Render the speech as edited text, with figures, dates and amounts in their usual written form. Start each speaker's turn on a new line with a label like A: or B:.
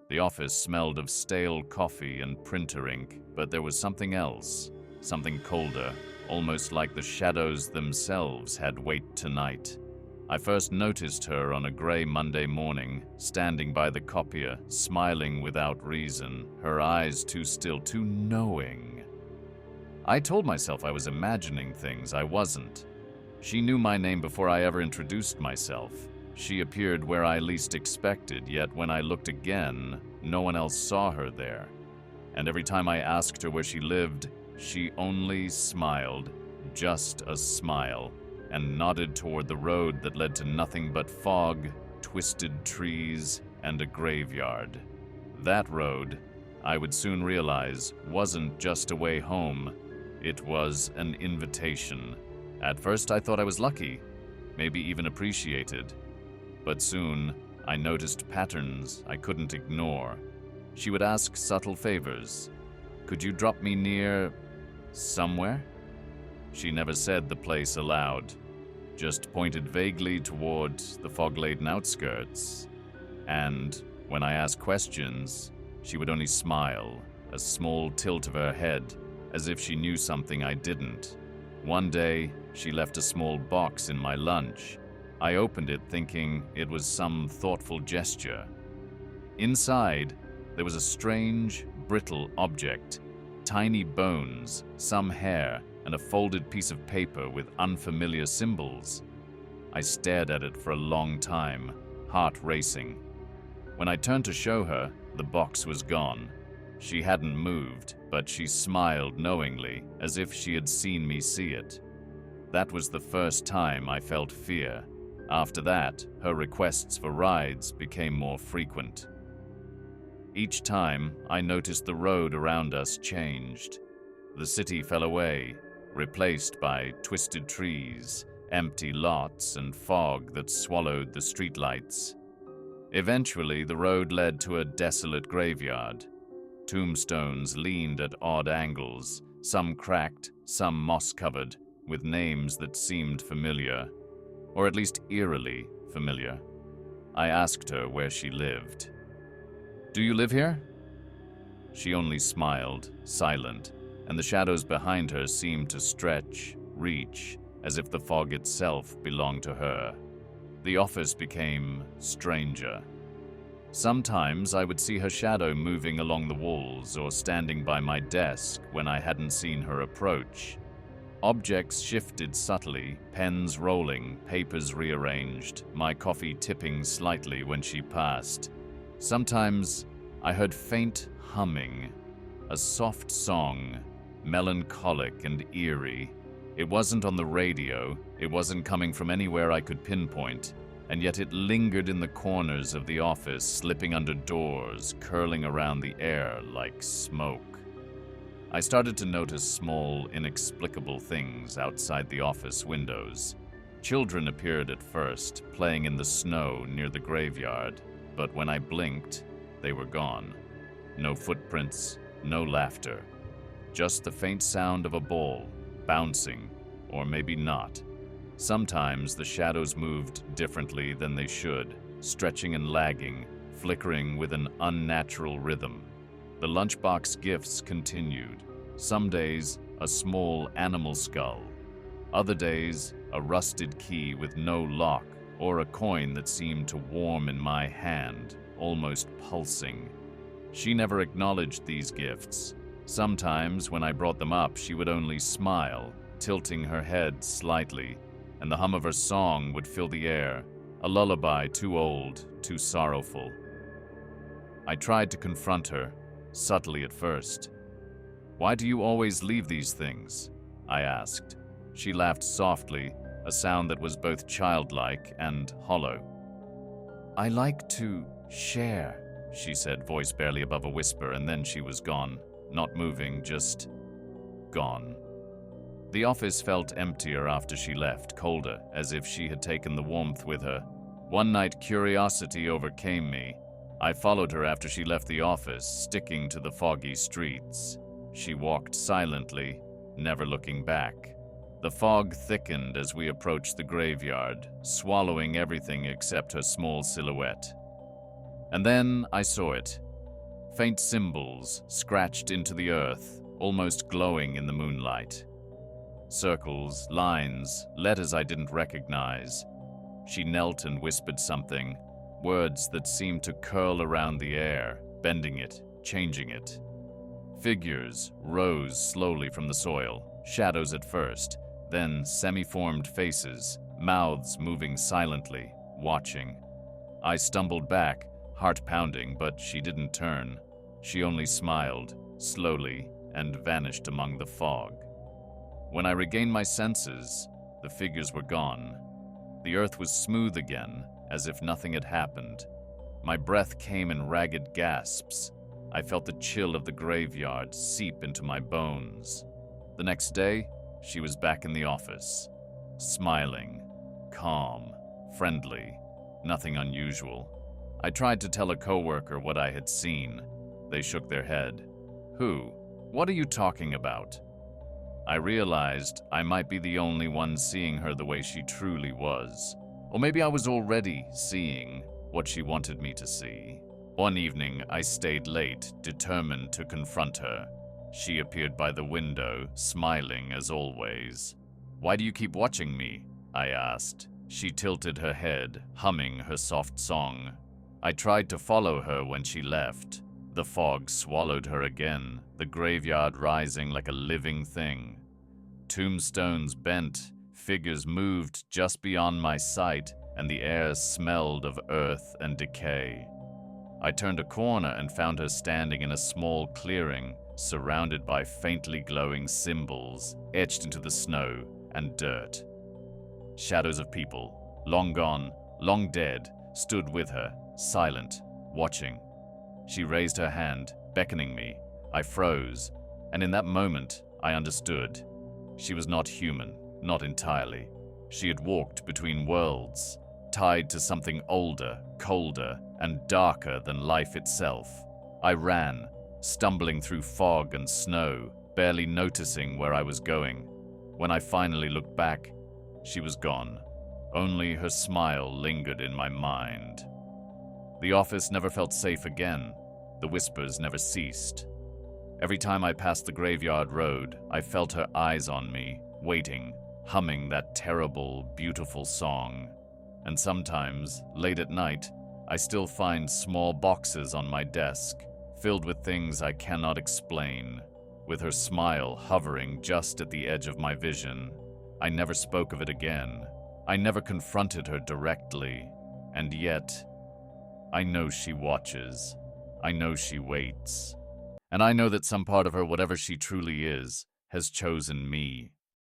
A: The office smelled of stale coffee and printer ink, but there was something else, something colder, almost like the shadows themselves had weight tonight. I first noticed her on a gray Monday morning, standing by the copier, smiling without reason, her eyes too still, too knowing. I told myself I was imagining things I wasn't. She knew my name before I ever introduced myself. She appeared where I least expected, yet when I looked again, no one else saw her there. And every time I asked her where she lived, she only smiled, just a smile, and nodded toward the road that led to nothing but fog, twisted trees, and a graveyard. That road, I would soon realize, wasn't just a way home. It was an invitation. At first I thought I was lucky, maybe even appreciated. But soon, I noticed patterns I couldn't ignore. She would ask subtle favors. Could you drop me near somewhere? She never said the place aloud, just pointed vaguely toward the fog-laden outskirts. And when I asked questions, she would only smile, a small tilt of her head, as if she knew something I didn't. One day, she left a small box in my lunch. I opened it thinking it was some thoughtful gesture. Inside, there was a strange, brittle object, tiny bones, some hair, and a folded piece of paper with unfamiliar symbols. I stared at it for a long time, heart racing. When I turned to show her, the box was gone. She hadn't moved, but she smiled knowingly, as if she had seen me see it. That was the first time I felt fear. After that, her requests for rides became more frequent. Each time, I noticed the road around us changed. The city fell away, replaced by twisted trees, empty lots, and fog that swallowed the streetlights. Eventually, the road led to a desolate graveyard. Tombstones leaned at odd angles, some cracked, some moss-covered, with names that seemed familiar, or at least eerily familiar. I asked her where she lived. "Do you live here?" She only smiled, silent, and the shadows behind her seemed to stretch, reach, as if the fog itself belonged to her. The office became stranger. Sometimes I would see her shadow moving along the walls or standing by my desk when I hadn't seen her approach. Objects shifted subtly, pens rolling, papers rearranged, my coffee tipping slightly when she passed. Sometimes I heard faint humming, a soft song, melancholic and eerie. It wasn't on the radio, it wasn't coming from anywhere I could pinpoint, and yet it lingered in the corners of the office, slipping under doors, curling around the air like smoke. I started to notice small, inexplicable things outside the office windows. Children appeared at first, playing in the snow near the graveyard, but when I blinked, they were gone. No footprints, no laughter. Just the faint sound of a ball, bouncing, or maybe not. Sometimes the shadows moved differently than they should, stretching and lagging, flickering with an unnatural rhythm. The lunchbox gifts continued. Some days, a small animal skull. Other days, a rusted key with no lock, or a coin that seemed to warm in my hand, almost pulsing. She never acknowledged these gifts. Sometimes, when I brought them up, she would only smile, tilting her head slightly, and the hum of her song would fill the air, a lullaby too old, too sorrowful. I tried to confront her, subtly at first. "Why do you always leave these things?" I asked. She laughed softly, a sound that was both childlike and hollow. "I like to share," she said, voice barely above a whisper, and then she was gone, not moving, just gone. The office felt emptier after she left, colder, as if she had taken the warmth with her. One night, curiosity overcame me. I followed her after she left the office, sticking to the foggy streets. She walked silently, never looking back. The fog thickened as we approached the graveyard, swallowing everything except her small silhouette. And then I saw it. Faint symbols scratched into the earth, almost glowing in the moonlight. Circles, lines, letters I didn't recognize. She knelt and whispered something, words that seemed to curl around the air, bending it, changing it. Figures rose slowly from the soil, shadows at first, then semi-formed faces, mouths moving silently, watching. I stumbled back, heart pounding, but she didn't turn. She only smiled, slowly, and vanished among the fog. When I regained my senses, the figures were gone. The earth was smooth again, as if nothing had happened. My breath came in ragged gasps. I felt the chill of the graveyard seep into my bones. The next day, she was back in the office, smiling, calm, friendly, nothing unusual. I tried to tell a coworker what I had seen. They shook their head. "Who? What are you talking about?" I realized I might be the only one seeing her the way she truly was. Or maybe I was already seeing what she wanted me to see. One evening, I stayed late, determined to confront her. She appeared by the window, smiling as always. "Why do you keep watching me?" I asked. She tilted her head, humming her soft song. I tried to follow her when she left. The fog swallowed her again, the graveyard rising like a living thing. Tombstones bent, figures moved just beyond my sight, and the air smelled of earth and decay. I turned a corner and found her standing in a small clearing, surrounded by faintly glowing symbols etched into the snow and dirt. Shadows of people, long gone, long dead, stood with her, silent, watching. She raised her hand, beckoning me. I froze, and in that moment, I understood. She was not human, not entirely. She had walked between worlds, tied to something older, colder, and darker than life itself. I ran, stumbling through fog and snow, barely noticing where I was going. When I finally looked back, she was gone. Only her smile lingered in my mind. The office never felt safe again. The whispers never ceased. Every time I passed the graveyard road, I felt her eyes on me, waiting, humming that terrible, beautiful song. And sometimes, late at night, I still find small boxes on my desk, filled with things I cannot explain, with her smile hovering just at the edge of my vision. I never spoke of it again. I never confronted her directly. And yet, I know she watches. I know she waits. And I know that some part of her, whatever she truly is, has chosen me.